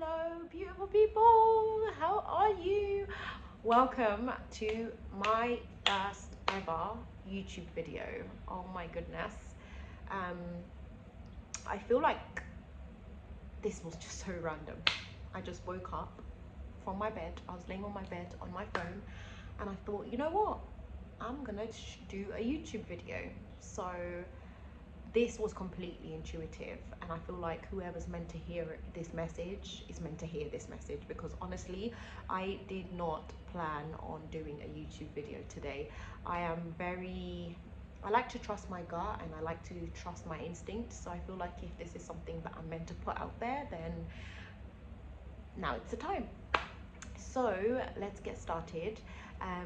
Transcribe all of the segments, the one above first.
Hello, beautiful people. How are you? Welcome to my first ever YouTube video. Oh my goodness. Um, I feel like this was just so random. I just woke up from my bed. I was laying on my bed on my phone, and I thought, you know what? I'm gonna do a YouTube video. So this was completely intuitive, and I feel like whoever's meant to hear this message is meant to hear this message, because honestly I did not plan on doing a YouTube video today. I like to trust my gut, and I like to trust my instinct, so I feel like if this is something that I'm meant to put out there, then now it's the time. So let's get started.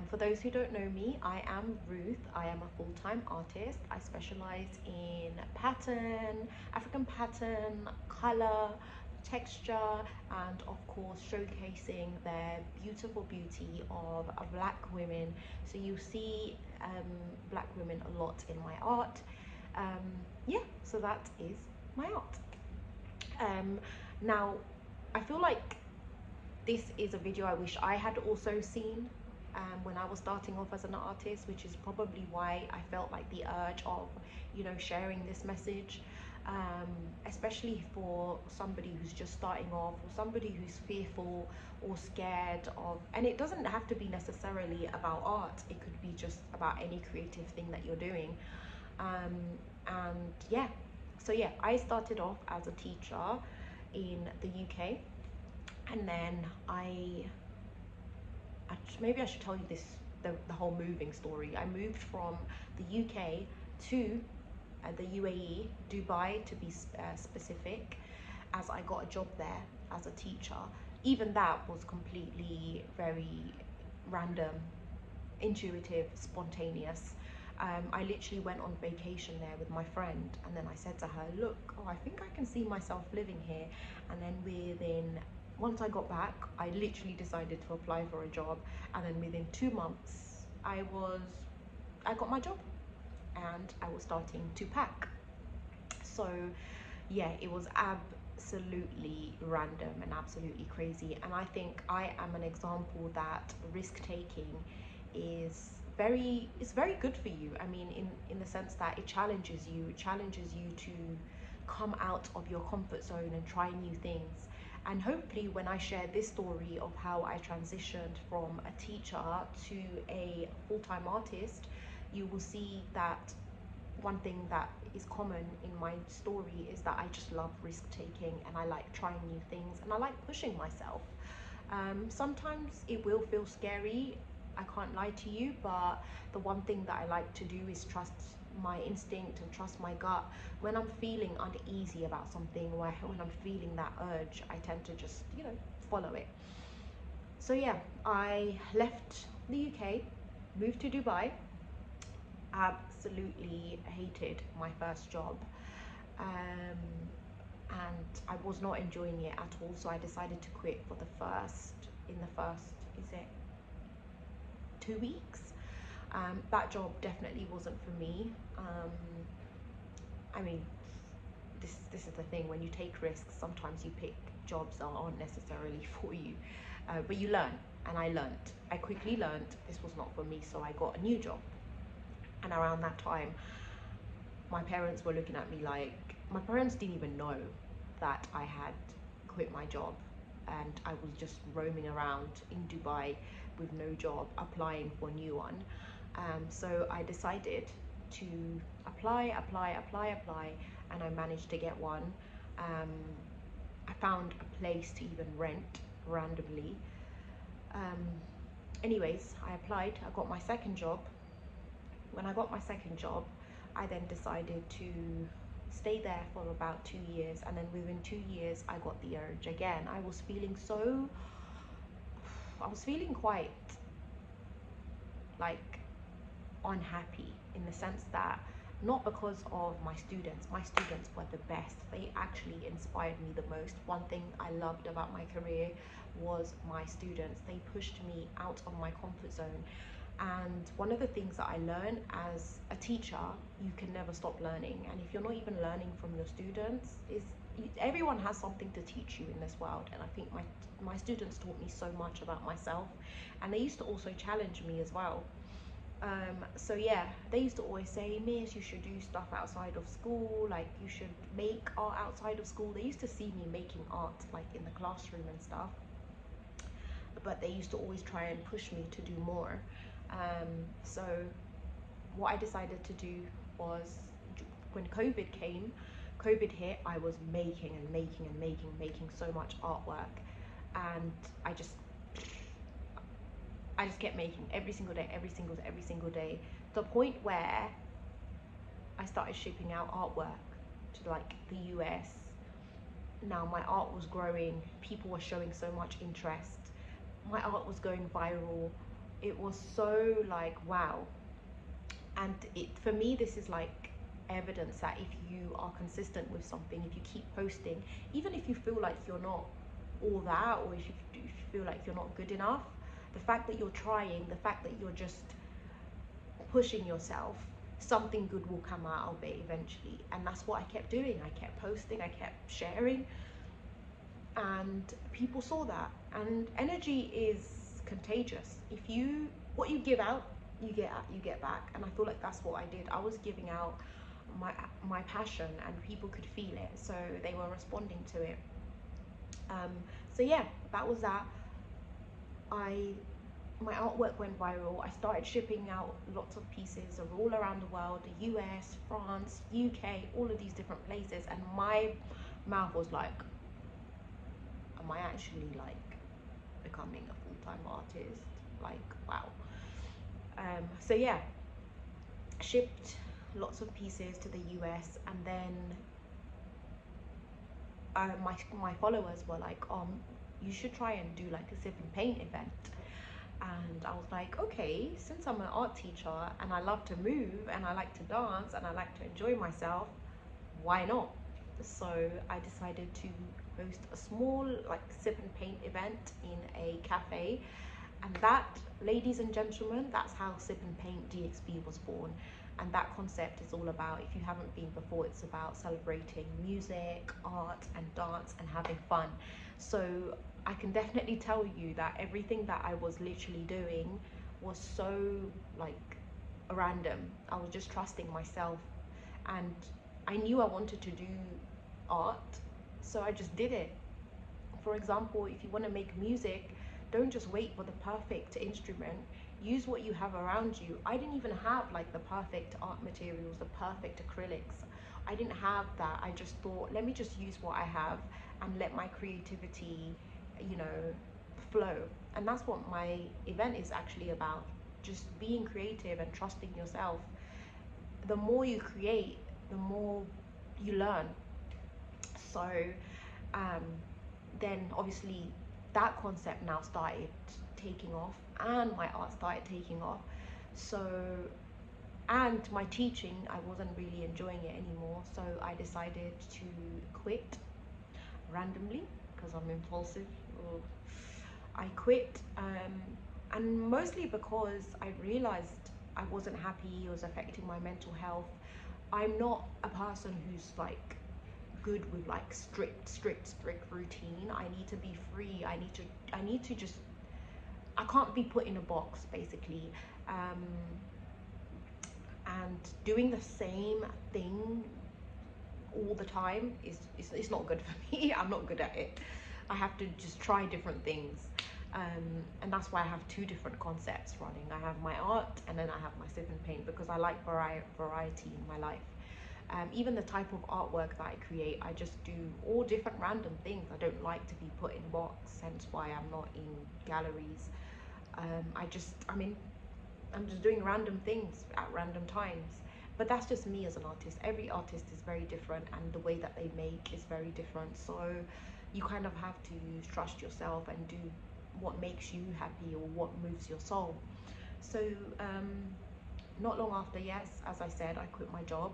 For those who don't know me, I am Ruth. I am a full-time artist. I specialize in pattern, African pattern, color, texture, and of course showcasing the beautiful beauty of black women. So you see black women a lot in my art. Yeah, so that is my art. Now I feel like this is a video I wish I had also seen when I was starting off as an artist, which is probably why I felt like the urge of, sharing this message, especially for somebody who's just starting off, or somebody who's fearful or scared of, and it doesn't have to be necessarily about art, it could be just about any creative thing that you're doing. And yeah, so yeah, I started off as a teacher in the UK, and then maybe I should tell you the whole moving story. I moved from the UK to the UAE, Dubai to be specific, as I got a job there as a teacher. Even that was completely very random, intuitive, spontaneous. I literally went on vacation there with my friend, and then I said to her, look, oh, I think I can see myself living here. And then once I got back, I literally decided to apply for a job, and then within 2 months I got my job, and I was starting to pack. So yeah, it was absolutely random and absolutely crazy, and I think I am an example that risk taking is very good for you. I mean, in the sense that it challenges you to come out of your comfort zone and try new things. And hopefully when I share this story of how I transitioned from a teacher to a full-time artist, you will see that one thing that is common in my story is that I just love risk taking, and I like trying new things, and I like pushing myself. Sometimes it will feel scary, I can't lie to you, but the one thing that I like to do is trust my instinct and trust my gut. When I'm feeling uneasy about something, when I'm feeling that urge, I tend to just, follow it. So yeah, I left the UK, moved to Dubai, absolutely hated my first job. And I was not enjoying it at all, so I decided to quit in the first, is it 2 weeks? That job definitely wasn't for me. I mean, this is the thing, when you take risks, sometimes you pick jobs that aren't necessarily for you, but you learn, and I quickly learned this was not for me, so I got a new job. And around that time, my parents were looking at me like, my parents didn't even know that I had quit my job, and I was just roaming around in Dubai with no job, applying for a new one. So I decided to apply, and I managed to get one. I found a place to even rent randomly. Anyways, I applied, I got my second job. When I got my second job, I then decided to stay there for about 2 years, and then within 2 years I got the urge again. I was feeling quite like unhappy, in the sense that, not because of my students were the best, they actually inspired me the most. One thing I loved about my career was my students. They pushed me out of my comfort zone. And one of the things that I learned as a teacher, you can never stop learning. And if you're not even learning from your students, is everyone has something to teach you in this world, and I think my students taught me so much about myself, and they used to also challenge me as well. So yeah, they used to always say, Miss, you should do stuff outside of school, like you should make art outside of school. They used to see me making art like in the classroom and stuff, but they used to always try and push me to do more. So what I decided to do was, when COVID hit, I was making so much artwork, and I just kept making every single day, every single day, to the point where I started shipping out artwork to like the US. Now my art was growing, people were showing so much interest, my art was going viral. It was so like wow. And it, for me, this is like evidence that if you are consistent with something, if you keep posting, even if you feel like you're not all that, or if you feel like you're not good enough, the fact that you're trying, the fact that you're just pushing yourself, something good will come out of it eventually. And that's what I kept doing. I kept posting, I kept sharing, and people saw that. And energy is contagious. If you, what you give out, you get back. And I feel like that's what I did. I was giving out my passion, and people could feel it, so they were responding to it. So yeah, that was that. My artwork went viral. I started shipping out lots of pieces all around the world, the US, France, UK, all of these different places, and my mouth was like, am I actually like becoming a full-time artist? Like wow. So yeah, shipped lots of pieces to the US, and then my followers were like, you should try and do like a sip and paint event. And I was like, okay, since I'm an art teacher and I love to move and I like to dance and I like to enjoy myself, why not? So I decided to host a small like sip and paint event in a cafe. And that, ladies and gentlemen, that's how Sip and Paint DXB was born. And that concept is all about, if you haven't been before, it's about celebrating music, art, and dance, and having fun. So I can definitely tell you that everything that I was literally doing was so like random. I was just trusting myself, and I knew I wanted to do art, so I just did it. For example, if you want to make music, don't just wait for the perfect instrument. Use what you have around you. I didn't even have like the perfect art materials, the perfect acrylics. I didn't have that. I just thought, let me just use what I have and let my creativity, you know, flow. And that's what my event is actually about. Just being creative and trusting yourself. The more you create, the more you learn. So um, then obviously that concept now started taking off, and my art started taking off. So, and my teaching, I wasn't really enjoying it anymore, so I decided to quit randomly because I'm impulsive. I quit, and mostly because I realized I wasn't happy. It was affecting my mental health. I'm not a person who's like good with like strict routine. I need to be free. I need to just, I can't be put in a box basically. And doing the same thing all the time is it's not good for me. I'm not good at it. I have to just try different things. And that's why I have two different concepts running. I have my art, and then I have my sip and paint, because I like variety in my life. Even the type of artwork that I create, I just do all different random things. I don't like to be put in a box, hence why I'm not in galleries. I'm just doing random things at random times. But that's just me as an artist. Every artist is very different, and the way that they make is very different. So you kind of have to trust yourself and do what makes you happy or what moves your soul. So not long after, yes, as I said, I quit my job.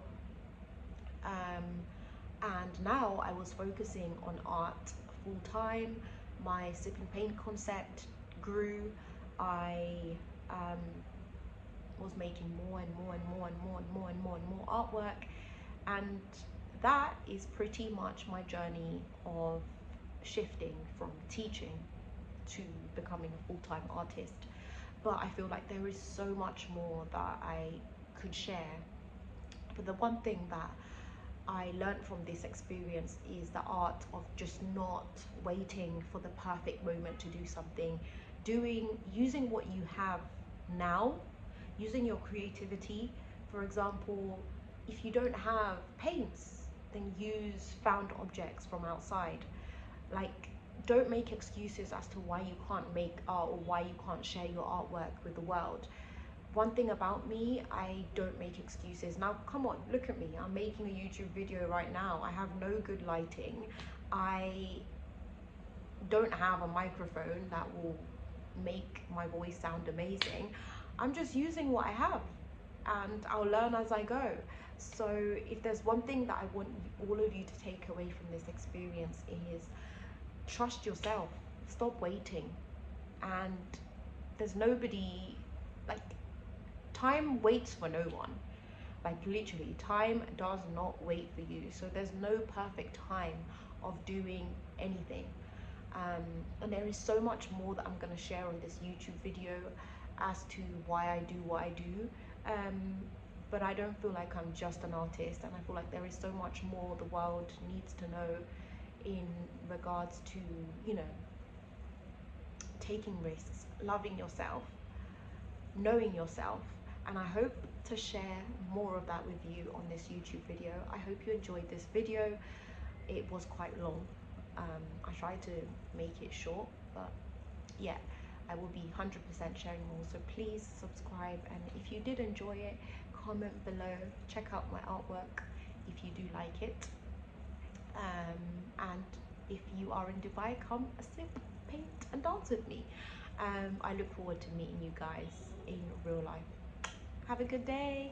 And now I was focusing on art full time. My sip and paint concept grew. I was making more and more artwork, and that is pretty much my journey of shifting from teaching to becoming a full-time artist. But I feel like there is so much more that I could share. But the one thing that I learned from this experience is the art of just not waiting for the perfect moment to do something. Using what you have now, using your creativity. For example, if you don't have paints, then use found objects from outside. Like, don't make excuses as to why you can't make art or why you can't share your artwork with the world. One thing about me, I don't make excuses. Now, come on, look at me. I'm making a YouTube video right now. I have no good lighting. I don't have a microphone that will make my voice sound amazing. I'm just using what I have, and I'll learn as I go. So if there's one thing that I want all of you to take away from this experience is trust yourself. Stop waiting. And there's nobody, like, time waits for no one. Like, literally, time does not wait for you. So there's no perfect time of doing anything. And there is so much more that I'm going to share on this YouTube video as to why I do what I do. But I don't feel like I'm just an artist, and I feel like there is so much more the world needs to know in regards to, you know, taking risks, loving yourself, knowing yourself. And I hope to share more of that with you on this YouTube video. I hope you enjoyed this video. It was quite long. I tried to make it short, but yeah, I will be 100% sharing more. So please subscribe, and if you did enjoy it, comment below. Check out my artwork if you do like it. And if you are in Dubai, come sip, paint and dance with me. I look forward to meeting you guys in real life. Have a good day.